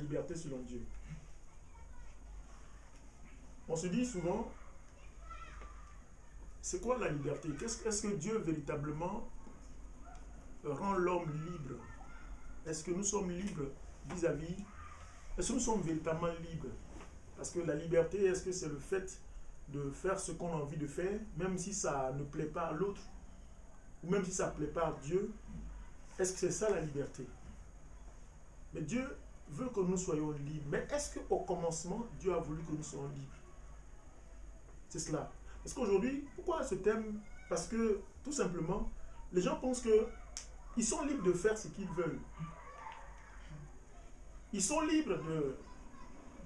liberté selon Dieu? On se dit souvent, c'est quoi la liberté? Est-ce que Dieu véritablement rend l'homme libre? Est-ce que nous sommes libres vis-à-vis? Est-ce que nous sommes véritablement libres? Parce que la liberté, est-ce que c'est le fait de faire ce qu'on a envie de faire, même si ça ne plaît pas à l'autre, ou même si ça ne plaît pas à Dieu? Est-ce que c'est ça la liberté? Mais Dieu veut que nous soyons libres. Mais est-ce qu'au commencement, Dieu a voulu que nous soyons libres? C'est cela. Parce qu'aujourd'hui, pourquoi ce thème? Parce que, tout simplement, les gens pensent qu'ils sont libres de faire ce qu'ils veulent. Ils sont libres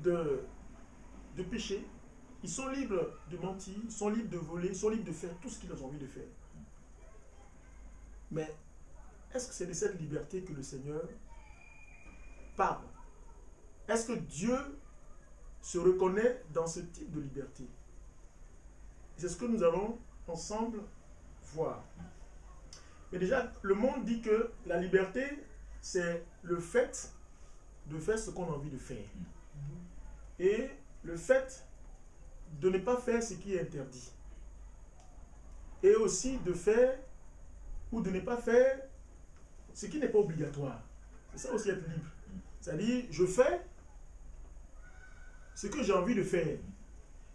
de pécher. Ils sont libres de mentir. Ils sont libres de voler. Ils sont libres de faire tout ce qu'ils ont envie de faire. Mais, est-ce que c'est de cette liberté que le Seigneur parle? Est-ce que Dieu se reconnaît dans ce type de liberté? C'est ce que nous allons ensemble voir. Mais déjà, le monde dit que la liberté, c'est le fait de faire ce qu'on a envie de faire. Et le fait de ne pas faire ce qui est interdit. Et aussi de faire ou de ne pas faire ce qui n'est pas obligatoire. C'est ça aussi être libre. C'est-à-dire, je fais ce que j'ai envie de faire.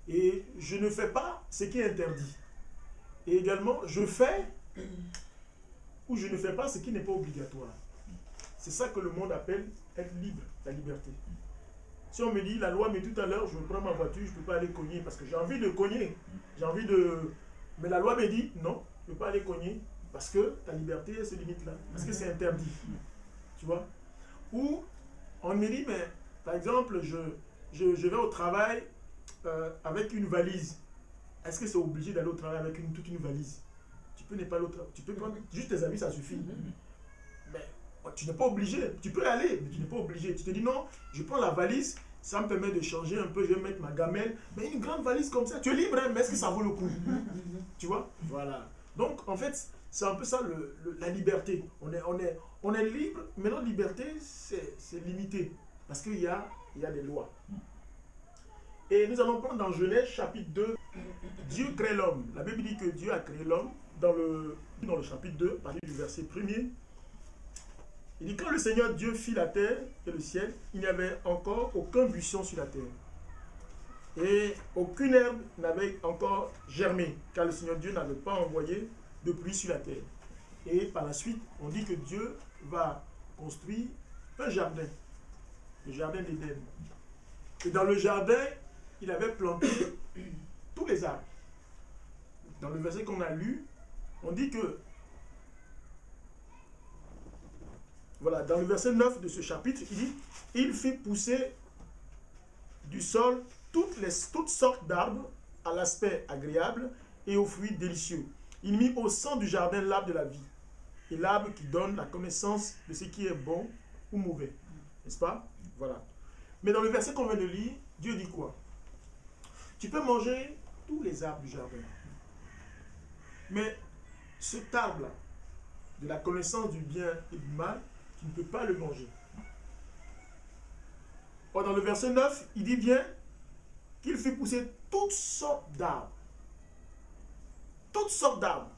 Et je ne fais pas ce qui est interdit. Et également, je fais ou je ne fais pas ce qui n'est pas obligatoire. C'est ça que le monde appelle être libre, la liberté. Si on me dit, la loi, mais tout à l'heure, je prends ma voiture, je ne peux pas aller cogner parce que j'ai envie de cogner. J'ai envie de... Mais la loi me dit, non, je ne peux pas aller cogner parce que ta liberté, elle se limite là. Parce que c'est interdit. Tu vois? Ou on me dit, mais par exemple, je vais au travail avec une valise. Est-ce que c'est obligé d'aller au travail avec toute une valise? Tu peux ne pas l'autre. Tu peux prendre juste tes habits, ça suffit. Mais tu n'es pas obligé. Tu peux aller, mais tu n'es pas obligé. Tu te dis non, je prends la valise, ça me permet de changer un peu, je vais mettre ma gamelle. Mais une grande valise comme ça, tu es libre, hein, mais est-ce que ça vaut le coup? Tu vois? Voilà. Donc, en fait, c'est un peu ça la liberté. On est libre, mais notre liberté, c'est limité. Parce qu'il y a des lois. Et nous allons prendre dans Genèse chapitre 2, Dieu crée l'homme. La Bible dit que Dieu a créé l'homme dans le chapitre 2, à partir du verset 1er. Il dit, quand le Seigneur Dieu fit la terre et le ciel, il n'y avait encore aucun buisson sur la terre. Et aucune herbe n'avait encore germé, car le Seigneur Dieu n'avait pas envoyé de pluie sur la terre. Et par la suite, on dit que Dieu va construire un jardin, le jardin d'Éden. Et dans le jardin, il avait planté tous les arbres. Dans le verset qu'on a lu, on dit que, voilà, dans le verset 9 de ce chapitre, il dit, il fit pousser du sol toutes sortes d'arbres à l'aspect agréable et aux fruits délicieux. Il mit au centre du jardin l'arbre de la vie et l'arbre qui donne la connaissance de ce qui est bon ou mauvais. N'est-ce pas? Voilà. Mais dans le verset qu'on vient de lire, Dieu dit quoi? Tu peux manger tous les arbres du jardin. Mais cet arbre-là, de la connaissance du bien et du mal, tu ne peux pas le manger. Or, dans le verset 9, il dit bien qu'il fait pousser toutes sortes d'arbres. Toutes sortes d'arbres.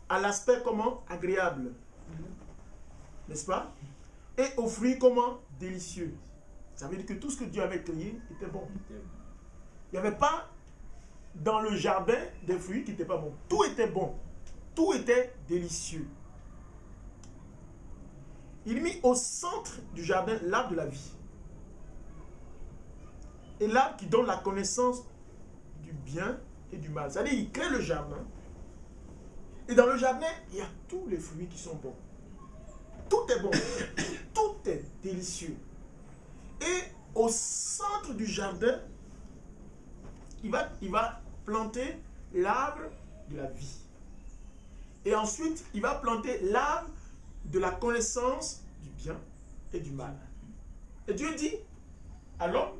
À l'aspect comment? Agréable. N'est-ce pas? Et aux fruits comment? Délicieux. Ça veut dire que tout ce que Dieu avait créé était bon. Il n'y avait pas dans le jardin des fruits qui n'étaient pas bons. Tout était bon. Tout était délicieux. Il mit au centre du jardin l'arbre de la vie. Et l'arbre qui donne la connaissance du bien et du mal. C'est-à-dire, il crée le jardin. Et dans le jardin, il y a tous les fruits qui sont bons. Tout est bon. Tout est délicieux. Et au centre du jardin, il va planter l'arbre de la vie. Et ensuite, il va planter l'arbre de la connaissance du bien et du mal. Et Dieu dit à l'homme,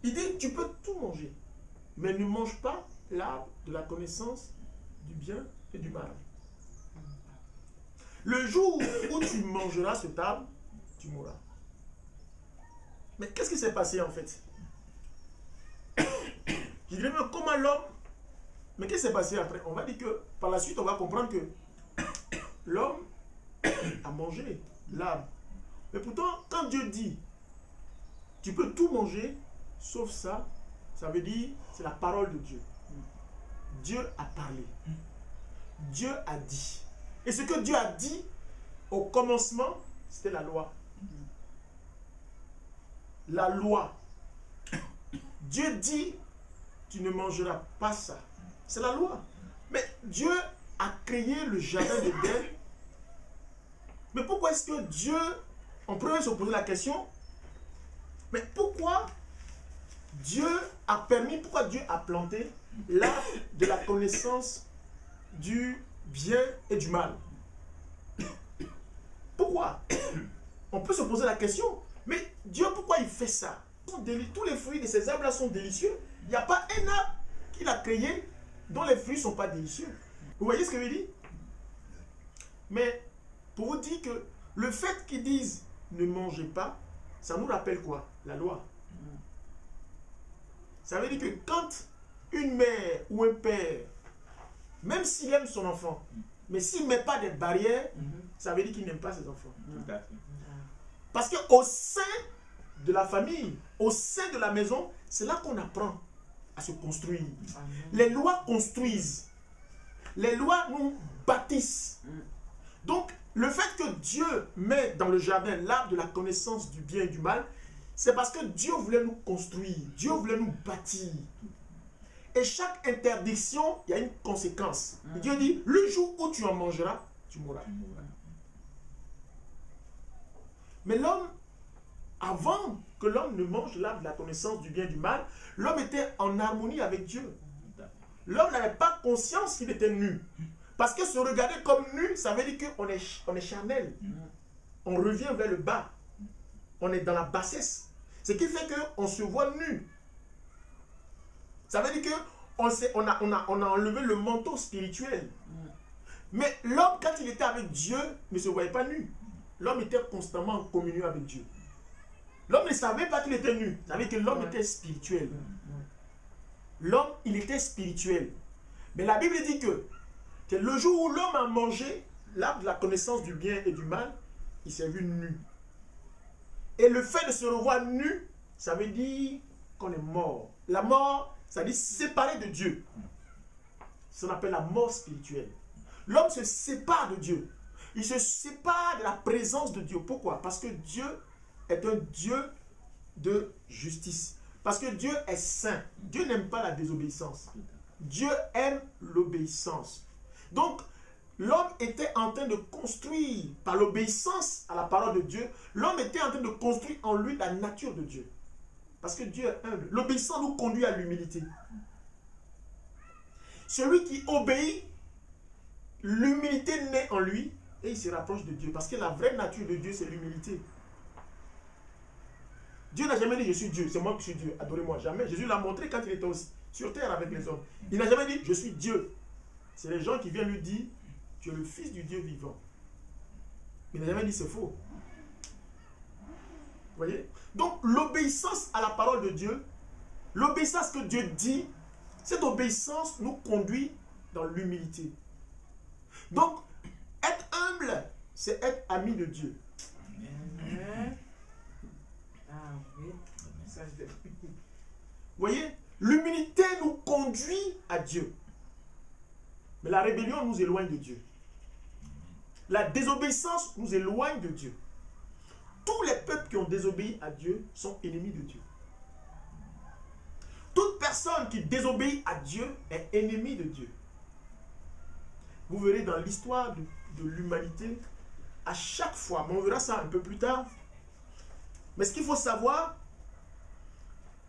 il dit, tu peux tout manger, mais ne mange pas l'arbre de la connaissance du bien et du mal. Le jour où tu mangeras cet arbre, tu mourras. Mais qu'est-ce qui s'est passé en fait? Je dirais même comment l'homme... Mais qu'est-ce qui s'est passé après? On va dire que par la suite, on va comprendre que l'homme a mangé l'arbre. Mais pourtant, quand Dieu dit, tu peux tout manger, sauf ça, ça veut dire, c'est la parole de Dieu. Dieu a parlé. Dieu a dit. Et ce que Dieu a dit, au commencement, c'était la loi. La loi. Dieu dit, tu ne mangeras pas ça. C'est la loi. Mais Dieu a créé le jardin d'Éden. Mais pourquoi est-ce que Dieu, on pourrait se poser la question, mais pourquoi Dieu a permis, pourquoi Dieu a planté l'arbre de la connaissance du bien et du mal? Pourquoi? On peut se poser la question, mais Dieu, pourquoi il fait ça? Tous les fruits de ces arbres-là sont délicieux. Il n'y a pas un arbre qu'il a créé dont les fruits ne sont pas délicieux. Vous voyez ce que je dis? Mais pour vous dire que le fait qu'ils disent ne mangez pas, ça nous rappelle quoi? La loi. Ça veut dire que quand une mère ou un père, même s'il aime son enfant, mais s'il ne met pas de barrières, ça veut dire qu'il n'aime pas ses enfants. Parce qu'au sein de la famille, au sein de la maison, c'est là qu'on apprend à se construire. Les lois construisent. Les lois nous bâtissent. Donc, le fait que Dieu met dans le jardin l'arbre de la connaissance du bien et du mal, c'est parce que Dieu voulait nous construire. Dieu voulait nous bâtir. Et chaque interdiction, il y a une conséquence. Dieu dit, le jour où tu en mangeras, tu mourras. Mais l'homme, avant que l'homme ne mange l'arbre de la connaissance du bien et du mal, l'homme était en harmonie avec Dieu. L'homme n'avait pas conscience qu'il était nu. Parce que se regarder comme nu, ça veut dire qu'on est charnel. On revient vers le bas. On est dans la bassesse. Ce qui fait qu'on se voit nu. Ça veut dire qu'on a enlevé le manteau spirituel. Mais l'homme, quand il était avec Dieu, ne se voyait pas nu. L'homme était constamment en communion avec Dieu. L'homme ne savait pas qu'il était nu. Ça veut dire que l'homme était spirituel. L'homme, il était spirituel. Mais la Bible dit que le jour où l'homme a mangé l'arbre de la connaissance du bien et du mal, il s'est vu nu. Et le fait de se revoir nu, ça veut dire qu'on est mort. La mort, ça veut dire séparé de Dieu. Ça s'appelle la mort spirituelle. L'homme se sépare de Dieu. Il se sépare de la présence de Dieu. Pourquoi? Parce que Dieu est un Dieu de justice. Parce que Dieu est saint. Dieu n'aime pas la désobéissance. Dieu aime l'obéissance. Donc, l'homme était en train de construire, par l'obéissance à la parole de Dieu, l'homme était en train de construire en lui la nature de Dieu. Parce que Dieu est humble. L'obéissance nous conduit à l'humilité. Celui qui obéit, l'humilité naît en lui et il se rapproche de Dieu. Parce que la vraie nature de Dieu, c'est l'humilité. Dieu n'a jamais dit je suis Dieu, c'est moi qui suis Dieu, adorez-moi. Jamais. Jésus l'a montré quand il était sur terre avec les hommes. Il n'a jamais dit je suis Dieu. C'est les gens qui viennent lui dire tu es le fils du Dieu vivant. Il n'a jamais dit c'est faux. Vous voyez? Donc l'obéissance à la parole de Dieu, l'obéissance que Dieu dit, cette obéissance nous conduit dans l'humilité. Donc être humble, c'est être ami de Dieu. Vous voyez? L'humilité nous conduit à Dieu. Mais la rébellion nous éloigne de Dieu. La désobéissance nous éloigne de Dieu. Tous les peuples qui ont désobéi à Dieu sont ennemis de Dieu. Toute personne qui désobéit à Dieu est ennemie de Dieu. Vous verrez dans l'histoire de l'humanité, à chaque fois, mais on verra ça un peu plus tard. Mais ce qu'il faut savoir,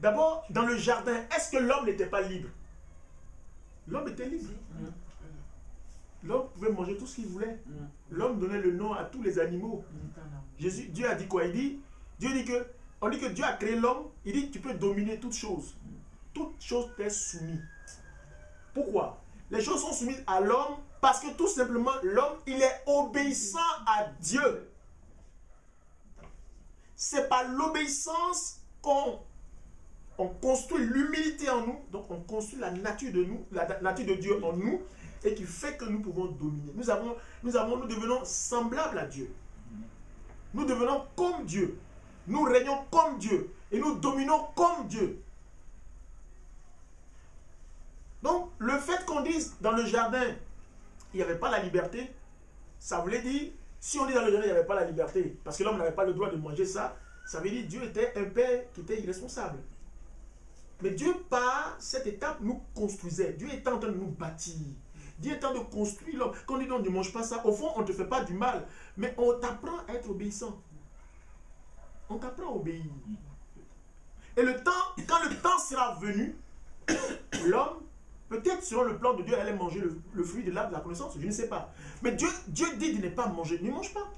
d'abord, dans le jardin, est-ce que l'homme n'était pas libre? L'homme était libre. L'homme pouvait manger tout ce qu'il voulait. L'homme donnait le nom à tous les animaux. Dieu a dit quoi? On dit que Dieu a créé l'homme. Il dit tu peux dominer toutes choses. Toute chose t'est soumise. Pourquoi? Les choses sont soumises à l'homme parce que tout simplement l'homme, il est obéissant à Dieu. c'est par l'obéissance qu'on construit l'humilité en nous, donc on construit la nature de nous, la nature de Dieu en nous, et qui fait que nous pouvons dominer. Nous devenons semblables à Dieu. Nous devenons comme Dieu. Nous régnons comme Dieu. Et nous dominons comme Dieu. Donc, le fait qu'on dise dans le jardin, il n'y avait pas la liberté, ça voulait dire, si on dit dans le jardin, il n'y avait pas la liberté, parce que l'homme n'avait pas le droit de manger ça, ça veut dire que Dieu était un père qui était irresponsable. Mais Dieu, par cette étape, nous construisait. Dieu était en train de nous bâtir. Dieu est en train de construire l'homme. Quand on dit non, ne mange pas ça, au fond, on ne te fait pas du mal, mais on t'apprend à être obéissant. On t'apprend à obéir. Et le temps, quand le temps sera venu, l'homme, peut-être selon le plan de Dieu, allait manger le fruit de l'arbre de la connaissance, je ne sais pas. Mais Dieu dit de ne pas manger, ne mange pas.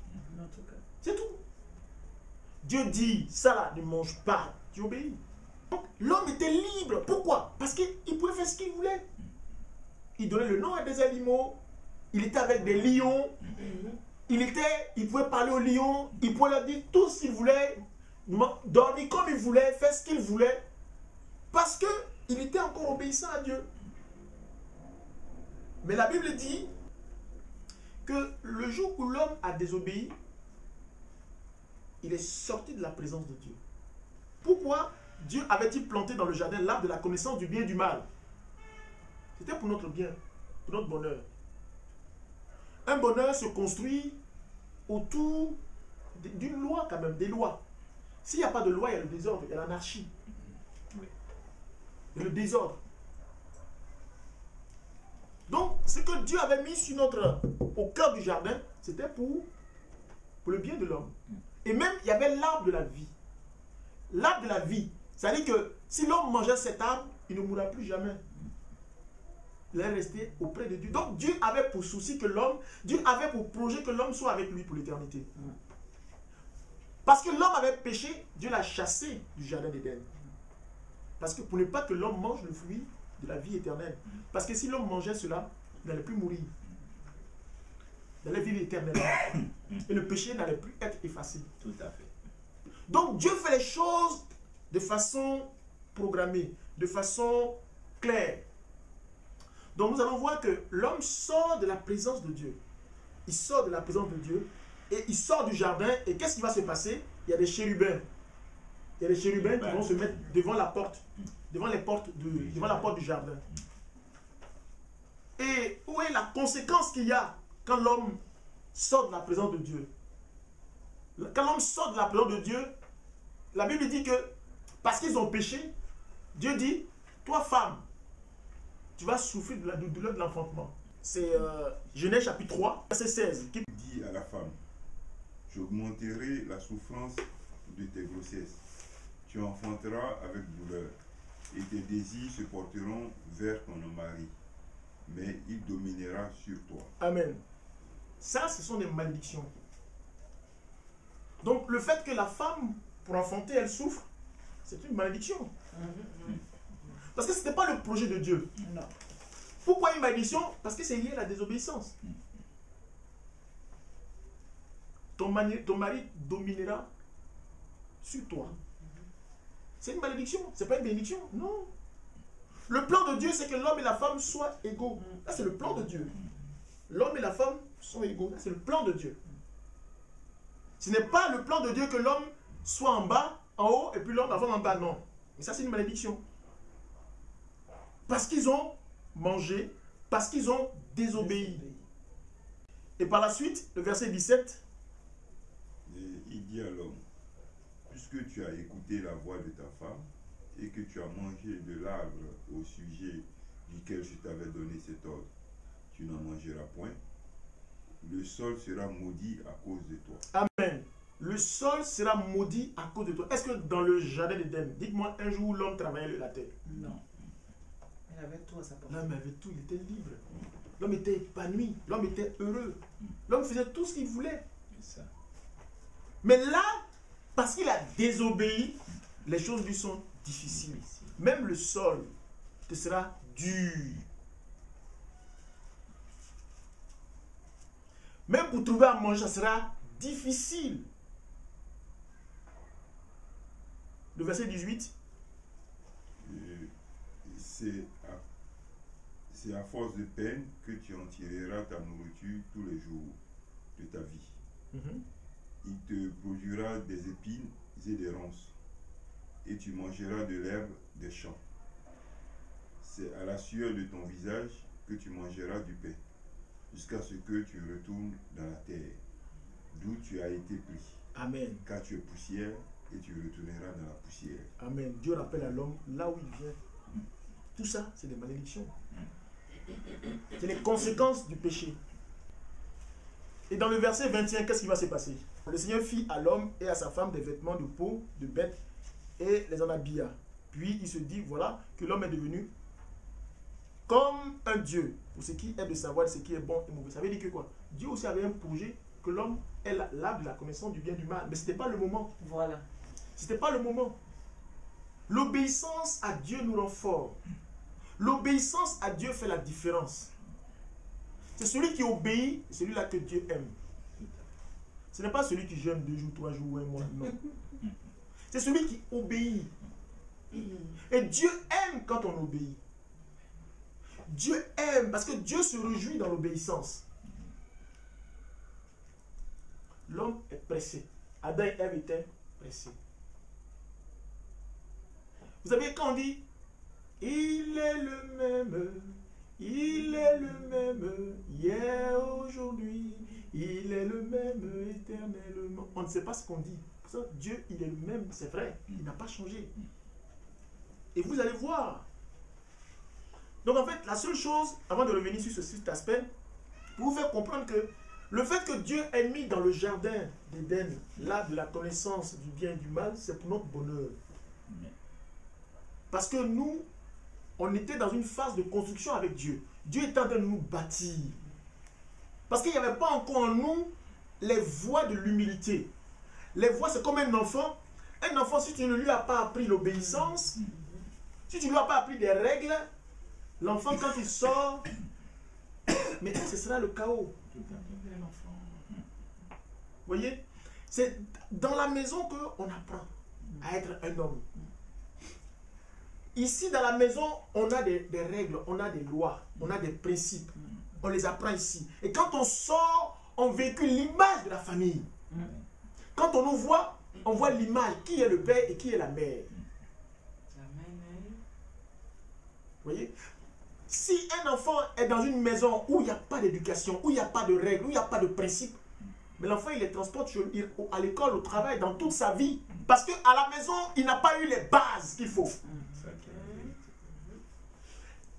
C'est tout. Dieu dit, ça là, ne mange pas, tu obéis. Donc l'homme était libre. Pourquoi? Parce qu'il pouvait faire ce qu'il voulait. Il donnait le nom à des animaux, il était avec des lions, il pouvait parler aux lions, il pouvait leur dire tout ce qu'il voulait, dormir comme il voulait, faire ce qu'il voulait, parce qu'il était encore obéissant à Dieu. Mais la Bible dit que le jour où l'homme a désobéi, il est sorti de la présence de Dieu. Pourquoi Dieu avait-il planté dans le jardin l'arbre de la connaissance du bien et du mal? C'était pour notre bien, pour notre bonheur. Un bonheur se construit autour d'une loi quand même, des lois. S'il n'y a pas de loi, il y a le désordre, il y a l'anarchie. Il y a le désordre. Donc, ce que Dieu avait mis au cœur du jardin, c'était pour le bien de l'homme. Et même, il y avait l'arbre de la vie. L'arbre de la vie, c'est-à-dire que si l'homme mangeait cet arbre, il ne mourra plus jamais. Il allait rester auprès de Dieu. Donc, Dieu avait pour souci que l'homme, Dieu avait pour projet que l'homme soit avec lui pour l'éternité. Parce que l'homme avait péché, Dieu l'a chassé du jardin d'Éden. Parce que pour ne pas que l'homme mange le fruit de la vie éternelle. Parce que si l'homme mangeait cela, il n'allait plus mourir. Il allait vivre éternellement. Et le péché n'allait plus être effacé. Tout à fait. Donc Dieu fait les choses de façon programmée, de façon claire. Donc nous allons voir que l'homme sort de la présence de Dieu. Il sort de la présence de Dieu et il sort du jardin. Et qu'est-ce qui va se passer? Il y a des chérubins. Il y a des chérubins qui vont se mettre devant la porte. Devant la porte du jardin. Et où est la conséquence qu'il y a quand l'homme sort de la présence de Dieu? Quand l'homme sort de la présence de Dieu, la Bible dit que parce qu'ils ont péché, Dieu dit, toi femme, tu vas souffrir de la douleur de l'enfantement. C'est Genèse chapitre 3, verset 16. Qui dit à la femme, j'augmenterai la souffrance de tes grossesses. Tu enfanteras avec douleur, et tes désirs se porteront vers ton mari, mais il dominera sur toi. Amen. Ça, ce sont des malédictions. Donc, le fait que la femme, pour enfanter, elle souffre, c'est une malédiction. Parce que ce n'était pas le projet de Dieu. Non. Pourquoi une malédiction? Parce que c'est lié à la désobéissance. Ton mari dominera sur toi. C'est une malédiction, ce n'est pas une bénédiction. Non. Le plan de Dieu, c'est que l'homme et la femme soient égaux. Ça, c'est le plan de Dieu. L'homme et la femme sont égaux. C'est le plan de Dieu. Ce n'est pas le plan de Dieu que l'homme soit en bas, en haut, et puis l'homme, la femme en bas. Non. Et ça, c'est une malédiction. Parce qu'ils ont mangé, parce qu'ils ont désobéi. Et par la suite, le verset 17. Et il dit à l'homme, puisque tu as écouté la voix de ta femme, et que tu as mangé de l'arbre au sujet duquel je t'avais donné cet ordre, tu n'en mangeras point. Le sol sera maudit à cause de toi. Amen. Le sol sera maudit à cause de toi. Est-ce que dans le jardin d'Éden, dites-moi un jour où l'homme travaillait la terre? Non. Il avait tout à sa portée. L'homme avait tout, il était libre. L'homme était épanoui, l'homme était heureux. L'homme faisait tout ce qu'il voulait. C'est ça. Mais là, parce qu'il a désobéi, les choses lui sont difficiles. Même le sol te sera dur. Même pour trouver à manger, ça sera difficile. Le verset 18. C'est à force de peine que tu en tireras ta nourriture tous les jours de ta vie. Il te produira des épines et des ronces, et tu mangeras de l'herbe des champs. C'est à la sueur de ton visage que tu mangeras du pain, jusqu'à ce que tu retournes dans la terre, d'où tu as été pris. Amen. Car tu es poussière, et tu retourneras dans la poussière. Amen. Dieu rappelle à l'homme là où il vient. Tout ça, c'est des malédictions. C'est les conséquences du péché. Et dans le verset 21, qu'est-ce qui va se passer? Le Seigneur fit à l'homme et à sa femme des vêtements de peau de bête et les en habilla. Puis il se dit, voilà, que l'homme est devenu comme un Dieu, pour ce qui est de savoir ce qui est bon et mauvais. Ça veut dire que quoi? Dieu aussi avait un projet que l'homme ait l'arbre de la connaissance du bien et du mal. Mais ce n'était pas le moment. Voilà. Ce n'était pas le moment. L'obéissance à Dieu nous rend forts. L'obéissance à Dieu fait la différence. C'est celui qui obéit, celui-là que Dieu aime. Ce n'est pas celui qui jeûne 2 jours, 3 jours, 1 mois, non. C'est celui qui obéit. Et Dieu aime quand on obéit. Dieu aime parce que Dieu se réjouit dans l'obéissance. L'homme est pressé. Adam et Ève étaient pressés. Vous savez, quand on dit il est le même hier, aujourd'hui, il est le même éternellement. On ne sait pas ce qu'on dit. Pour ça, Dieu, il est le même, c'est vrai, il n'a pas changé. Et vous allez voir. Donc en fait, la seule chose, avant de revenir sur cet aspect, pour vous faire comprendre que le fait que Dieu ait mis dans le jardin d'Éden l'arbre de la connaissance du bien et du mal, c'est pour notre bonheur. Parce que nous, on était dans une phase de construction avec Dieu. Dieu est en train de nous bâtir. Parce qu'il n'y avait pas encore en nous les voies de l'humilité. Les voies, c'est comme un enfant. Un enfant, si tu ne lui as pas appris l'obéissance, si tu ne lui as pas appris des règles, l'enfant, quand il sort, mais ce sera le chaos. Vous voyez? C'est dans la maison qu'on apprend à être un homme. Ici, dans la maison, on a des règles, on a des lois, on a des principes. On les apprend ici. Et quand on sort, on véhicule l'image de la famille. Quand on nous voit, on voit l'image. Qui est le père et qui est la mère. Vous voyez? Si un enfant est dans une maison où il n'y a pas d'éducation, où il n'y a pas de règles, où il n'y a pas de principes, mais l'enfant, il les transporte à l'école, au travail, dans toute sa vie. Parce qu'à la maison, il n'a pas eu les bases qu'il faut.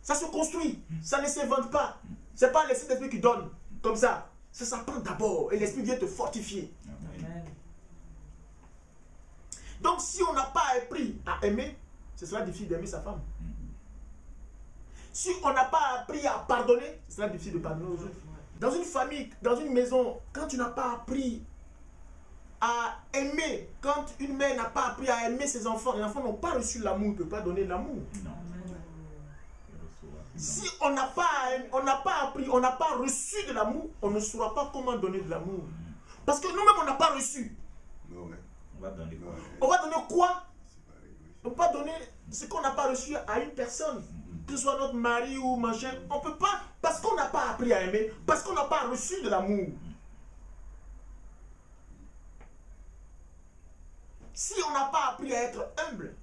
Ça se construit, ça ne s'invente pas. Ce n'est pas l'esprit d'esprit qui donne comme ça. Ça s'apprend d'abord et l'esprit vient te fortifier. Amen. Donc si on n'a pas appris à aimer, ce sera difficile d'aimer sa femme. Si on n'a pas appris à pardonner, ce sera difficile de pardonner aux autres. Dans une famille, dans une maison, quand tu n'as pas appris à aimer, quand une mère n'a pas appris à aimer ses enfants, les enfants n'ont pas reçu l'amour, ne peuvent pas donner l'amour. Si on n'a pas appris, on n'a pas reçu de l'amour, on ne saura pas comment donner de l'amour. Parce que nous-mêmes, on n'a pas reçu. On va donner quoi? On va donner quoi? On ne peut pas donner ce qu'on n'a pas reçu à une personne. Que ce soit notre mari ou machin. On ne peut pas, parce qu'on n'a pas appris à aimer, parce qu'on n'a pas reçu de l'amour. Si on n'a pas appris à être humble,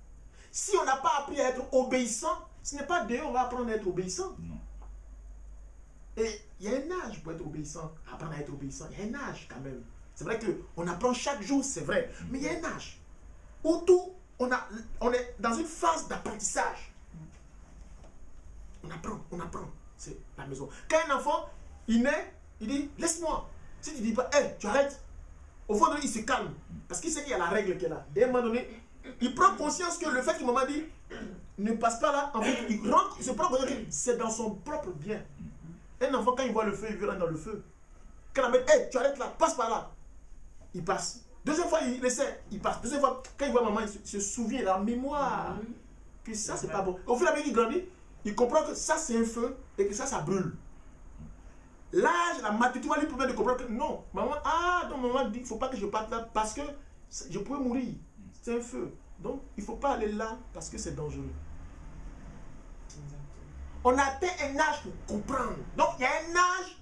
si on n'a pas appris à être obéissant, ce n'est pas dehors on va apprendre à être obéissant. Non. Et il y a un âge pour être obéissant, apprendre à être obéissant. Il y a un âge quand même. C'est vrai qu'on apprend chaque jour, c'est vrai. Mais il y a un âge où tout, on est dans une phase d'apprentissage. On apprend. C'est la maison. Quand un enfant, il naît, il dit, laisse-moi. Si tu ne dis pas, hey, tu arrêtes. Au fond de lui, il se calme. Parce qu'il sait qu'il y a la règle qu'elle a. Et à un moment donné, il prend conscience que le fait que maman dit, ne passe pas là, en fait, il rentre, il se prend conscience que c'est dans son propre bien. Un enfant, quand il voit le feu, il veut rentrer dans le feu. Quand la mère dit, hey, tu arrêtes là, passe par là. Il passe. Deuxième fois, il essaie, il passe. Deuxième fois, quand il voit maman, il se souvient, il a en mémoire que ça, c'est pas bon. Au fur et à mesure qu'il grandit, il comprend que ça, c'est un feu et que ça brûle. L'âge, la maturité va lui permettre de comprendre que non, maman, donc maman dit qu'il ne faut pas que je parte là parce que je pourrais mourir. C'est un feu. Donc, il ne faut pas aller là parce que c'est dangereux. Exactement. On a atteint un âge pour comprendre. Donc, il y a un âge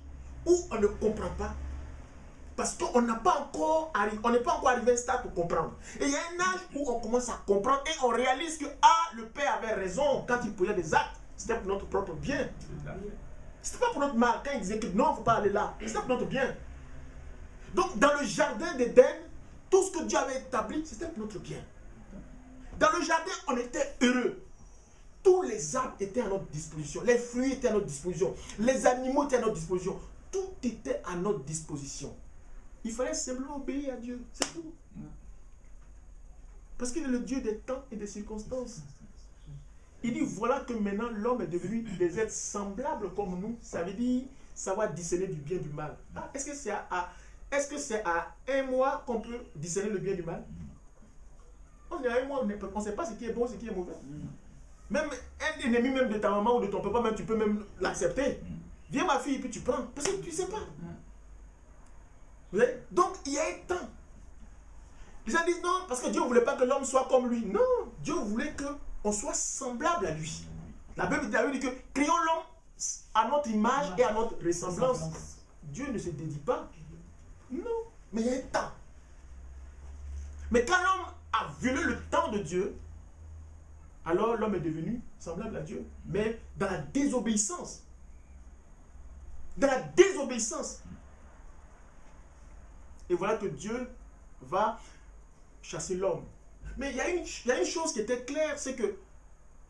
où on ne comprend pas. Parce qu'on n'est pas encore arrivé à un stade pour comprendre. Et il y a un âge où on commence à comprendre et on réalise que le Père avait raison quand il posait des actes. C'était pour notre propre bien. C'était pas pour notre mal. Quand il disait que non, il ne faut pas aller là. C'était pour notre bien. Donc, dans le jardin d'Éden, tout ce que Dieu avait établi, c'était pour notre bien. Dans le jardin, on était heureux. Tous les arbres étaient à notre disposition. Les fruits étaient à notre disposition. Les animaux étaient à notre disposition. Tout était à notre disposition. Il fallait simplement obéir à Dieu. C'est tout. Parce qu'il est le Dieu des temps et des circonstances. Il dit, voilà que maintenant l'homme est devenu des êtres semblables comme nous. Ça veut dire savoir discerner du bien et du mal. Est-ce que c'est à un mois qu'on peut discerner le bien et du mal? On est à un mois, on ne sait pas ce qui est bon, ce qui est mauvais. Même un ennemi même de ta maman ou de ton papa, même, tu peux même l'accepter. Viens ma fille, puis tu prends. Parce que tu ne sais pas. Vous voyez? Donc, il y a un temps. Les gens disent non, parce que Dieu ne voulait pas que l'homme soit comme lui. Non, Dieu voulait qu'on soit semblable à lui. La Bible dit que créons l'homme à notre image et à notre ressemblance. Dieu ne se dédie pas. Non, mais il y a un temps. Mais quand l'homme a violé le temps de Dieu, alors l'homme est devenu semblable à Dieu. Mais dans la désobéissance. Dans la désobéissance. Et voilà que Dieu va chasser l'homme. Mais il y a une chose qui était claire, c'est que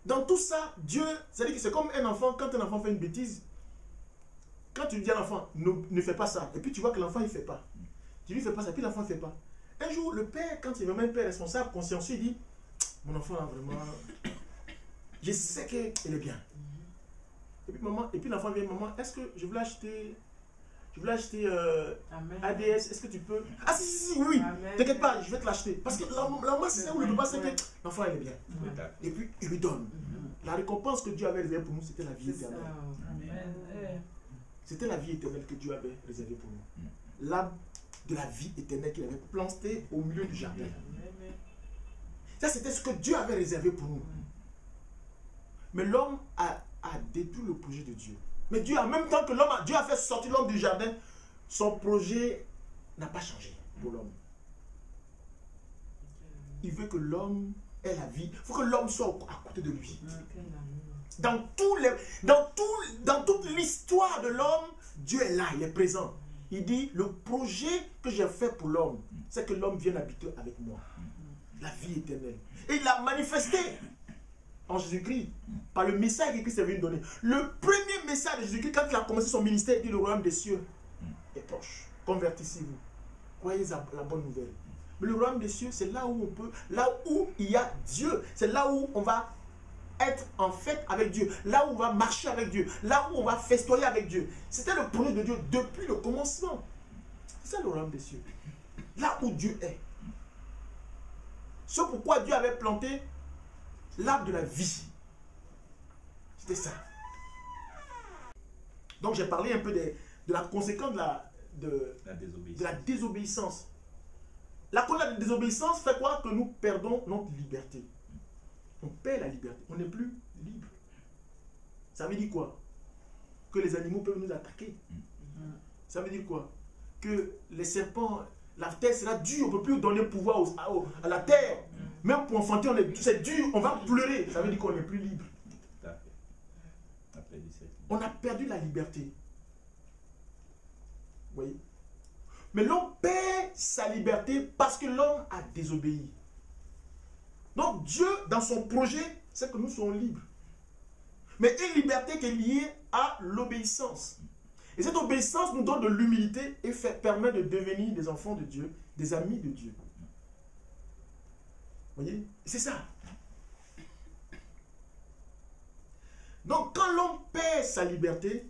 dans tout ça, Dieu, c'est-à-dire que c'est comme un enfant, quand un enfant fait une bêtise, quand tu dis à l'enfant, ne fais pas ça, et puis tu vois que l'enfant il ne fait pas. Tu lui fais pas ça, et puis l'enfant ne fait pas. Un jour, le père, quand il est vraiment un père responsable, consciencieux, il dit, mon enfant là vraiment, je sais qu'il est bien. Et puis l'enfant vient, maman, est-ce que je voulais acheter ADS, est-ce que tu peux? Ah si, oui, t'inquiète pas, je vais te l'acheter. Parce que la maman sait où le papa sait que l'enfant il est bien. Et puis il lui donne. La récompense que Dieu avait réservée pour nous, c'était la vie éternelle. C'était la vie éternelle que Dieu avait réservée pour nous. L'arbre de la vie éternelle qu'il avait planté au milieu du jardin. Ça, c'était ce que Dieu avait réservé pour nous. Mais l'homme a détruit le projet de Dieu. Mais Dieu, en même temps que Dieu a fait sortir l'homme du jardin, son projet n'a pas changé pour l'homme. Il veut que l'homme ait la vie. Il faut que l'homme soit à côté de lui. Dans toute l'histoire de l'homme, Dieu est là, il est présent. Il dit, le projet que j'ai fait pour l'homme, c'est que l'homme vienne habiter avec moi. La vie éternelle. Et il l'a manifesté en Jésus-Christ, par le message que Christ est venu donner. Le premier message de Jésus-Christ, quand il a commencé son ministère, il dit, le royaume des cieux est proche. Convertissez-vous. Croyez à la bonne nouvelle. Mais le royaume des cieux, c'est là où on peut, là où il y a Dieu. C'est là où on va être en fête avec Dieu. Là où on va marcher avec Dieu. Là où on va festoyer avec Dieu. C'était le projet de Dieu depuis le commencement. C'est ça le royaume des cieux. Là où Dieu est. C'est pourquoi Dieu avait planté l'arbre de la vie. C'était ça. Donc j'ai parlé un peu de la conséquence de la désobéissance. La conséquence de la désobéissance fait quoi? Que nous perdons notre liberté. On perd la liberté. On n'est plus libre. Ça veut dire quoi? Que les animaux peuvent nous attaquer. Ça veut dire quoi? Que les serpents, la terre sera dure. On ne peut plus donner pouvoir à la terre. Même pour enfanter, c'est dur. On va pleurer. Ça veut dire qu'on n'est plus libre. On a perdu la liberté. Vous voyez? Mais l'homme perd sa liberté parce que l'homme a désobéi. Donc Dieu, dans son projet, c'est que nous soyons libres. Mais une liberté qui est liée à l'obéissance. Et cette obéissance nous donne de l'humilité et permet de devenir des enfants de Dieu, des amis de Dieu. Vous voyez? C'est ça. Donc quand l'homme perd sa liberté,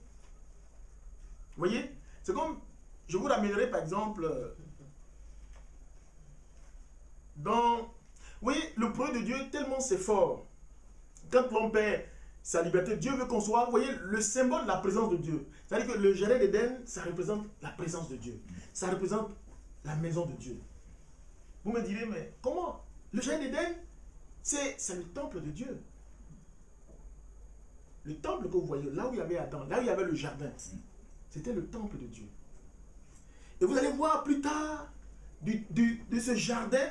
vous voyez, c'est comme, je vous ramènerai par exemple, dans, vous voyez, le projet de Dieu, tellement c'est fort. Quand l'homme perd sa liberté, Dieu veut qu'on soit, vous voyez, le symbole de la présence de Dieu. C'est-à-dire que le jardin d'Éden, ça représente la présence de Dieu. Ça représente la maison de Dieu. Vous me direz, mais comment? Le jardin d'Éden, c'est le temple de Dieu. Le temple que vous voyez, là où il y avait Adam, là où il y avait le jardin, c'était le temple de Dieu. Et vous allez voir plus tard, de ce jardin,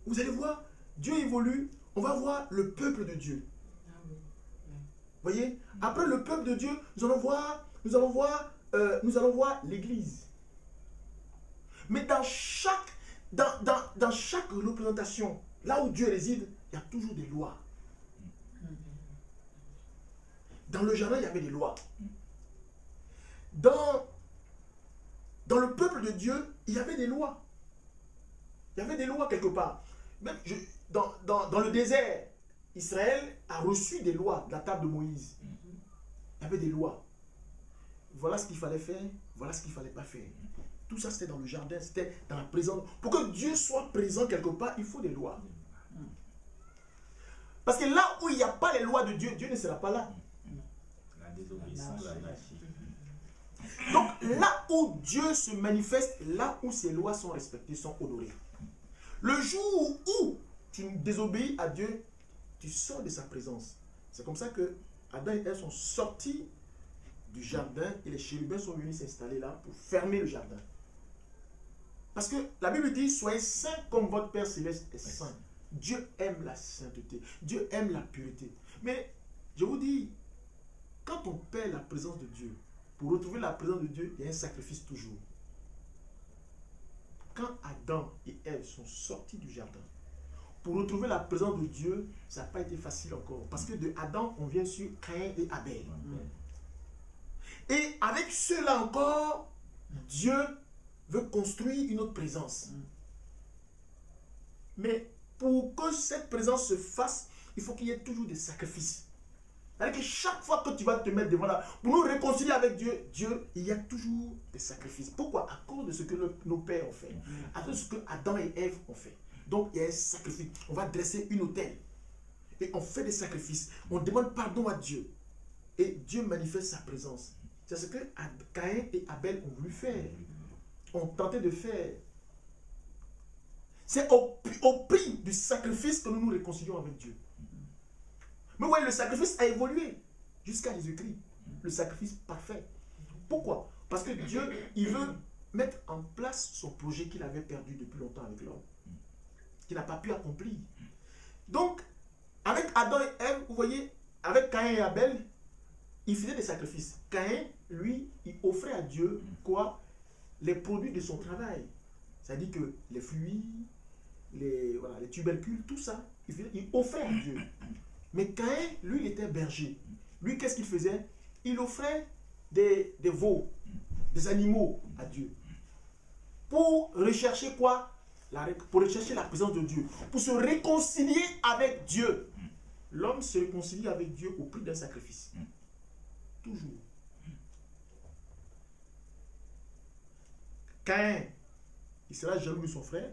vous allez voir, Dieu évolue, on va voir le peuple de Dieu. Voyez, après le peuple de Dieu, nous allons voir l'Église. Mais dans chaque représentation, là où Dieu réside, il y a toujours des lois. Dans le jardin, il y avait des lois. Dans le peuple de Dieu, il y avait des lois. Il y avait des lois quelque part. Même dans le désert, Israël a reçu des lois de la table de Moïse. Il y avait des lois. Voilà ce qu'il fallait faire, voilà ce qu'il ne fallait pas faire. Tout ça, c'était dans le jardin, c'était dans la présence. Pour que Dieu soit présent quelque part, il faut des lois. Parce que là où il n'y a pas les lois de Dieu, Dieu ne sera pas là. La désobéissance, l'anarchie. Donc là où Dieu se manifeste, là où ses lois sont respectées, sont honorées. Le jour où tu désobéis à Dieu, tu sors de sa présence. C'est comme ça que Adam et Ève sont sortis du jardin et les chérubins sont venus s'installer là pour fermer le jardin. Parce que la Bible dit, soyez saints comme votre Père Céleste est saint. Dieu aime la sainteté. Dieu aime la pureté. Mais je vous dis, quand on perd la présence de Dieu, pour retrouver la présence de Dieu, il y a un sacrifice toujours. Quand Adam et Ève sont sortis du jardin, pour retrouver la présence de Dieu, ça n'a pas été facile encore. Parce que de Adam, on vient sur Caïn et Abel. Et avec cela encore, Dieu veut construire une autre présence. Mais pour que cette présence se fasse, il faut qu'il y ait toujours des sacrifices. C'est-à-dire que chaque fois que tu vas te mettre devant là, pour nous réconcilier avec Dieu, il y a toujours des sacrifices. Pourquoi? À cause de ce que nos pères ont fait. À cause de ce que Adam et Ève ont fait. Donc il y a un sacrifice. On va dresser une autel. Et on fait des sacrifices. On demande pardon à Dieu. Et Dieu manifeste sa présence. C'est ce que Caïn et Abel ont voulu faire. Ont tenté de faire. C'est au prix du sacrifice que nous nous réconcilions avec Dieu. Mais ouais, le sacrifice a évolué jusqu'à Jésus-Christ. Le sacrifice parfait. Pourquoi? Parce que Dieu, il veut mettre en place son projet qu'il avait perdu depuis longtemps avec l'homme. Qu'il n'a pas pu accomplir. Donc, avec Adam et Ève, vous voyez, avec Caïn et Abel, il faisait des sacrifices. Caïn, lui, il offrait à Dieu quoi? Les produits de son travail. C'est-à-dire que les fruits, les tubercules, tout ça, il offrait à Dieu. Mais Caïn, lui, il était berger. Lui, qu'est-ce qu'il faisait? Il offrait des veaux, des animaux à Dieu. Pour rechercher quoi? Pour rechercher la présence de Dieu. Pour se réconcilier avec Dieu. L'homme se réconcilie avec Dieu au prix d'un sacrifice. Toujours. Caïn, il sera jaloux de son frère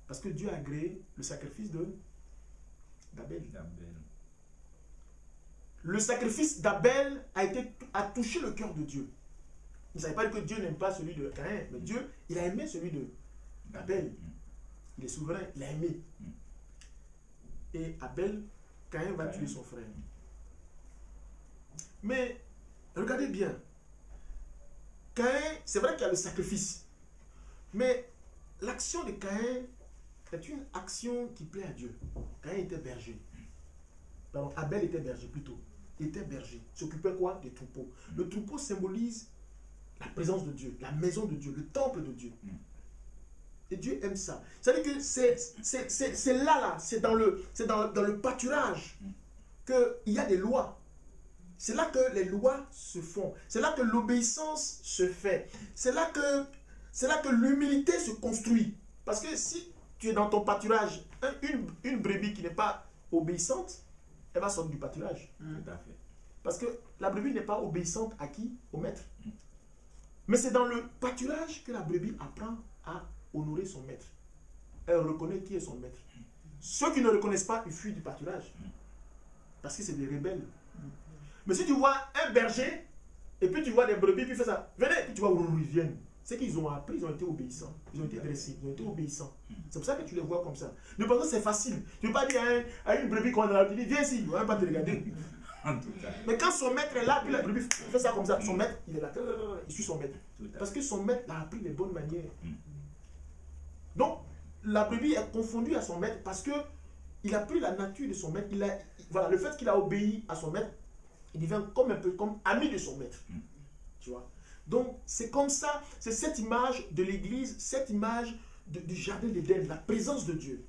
parce que Dieu a agréé le sacrifice d'Abel. Le sacrifice d'Abel a touché le cœur de Dieu. Il ne savait pas que Dieu n'aime pas celui de Caïn, mais Dieu, il a aimé celui d'Abel. Il est souverain, il a aimé. Et Abel, Caïn va tuer son frère. Mais, regardez bien. Caïn, c'est vrai qu'il y a le sacrifice. Mais l'action de Caïn est une action qui plaît à Dieu. Caïn était berger. Pardon, Abel était berger plutôt. Il était berger. Il s'occupait quoi? Des troupeaux. Le troupeau symbolise la présence de Dieu, la maison de Dieu, le temple de Dieu. Et Dieu aime ça. C'est-à-dire que c'est là, c'est dans le pâturage qu'il y a des lois. C'est là que les lois se font. C'est là que l'obéissance se fait. C'est là que l'humilité se construit. Parce que si tu es dans ton pâturage, une brebis qui n'est pas obéissante, elle va sortir du pâturage. Tout à fait. Parce que la brebis n'est pas obéissante à qui? Au maître. Mais c'est dans le pâturage que la brebis apprend à honorer son maître. Elle reconnaît qui est son maître. Ceux qui ne reconnaissent pas, ils fuient du pâturage. Parce que c'est des rebelles. Mais si tu vois un berger, et puis tu vois des brebis, puis tu fais ça, venez, puis tu vois où ils viennent. C'est qu'ils ont appris, ils ont été obéissants. Ils ont été dressés, ils ont été obéissants. C'est pour ça que tu les vois comme ça. Ne pense pas que c'est facile. Tu ne veux pas dire à une brebis qu'on a, tu dis, viens ici, on ne va pas te regarder. En tout cas. Mais quand son maître est là, puis la brebis fait ça comme ça, son maître, il est là. Il suit son maître. Tout à Parce fait. que son maître l'a appris les bonnes manières. Mm. Donc, la brebis est confondue à son maître parce que il a pris la nature de son maître. Voilà, le fait qu'il a obéi à son maître, il devient comme un peu comme ami de son maître. Mm. Tu vois? Donc, c'est comme ça, c'est cette image de l'église, cette image du jardin d'Éden, la présence de Dieu.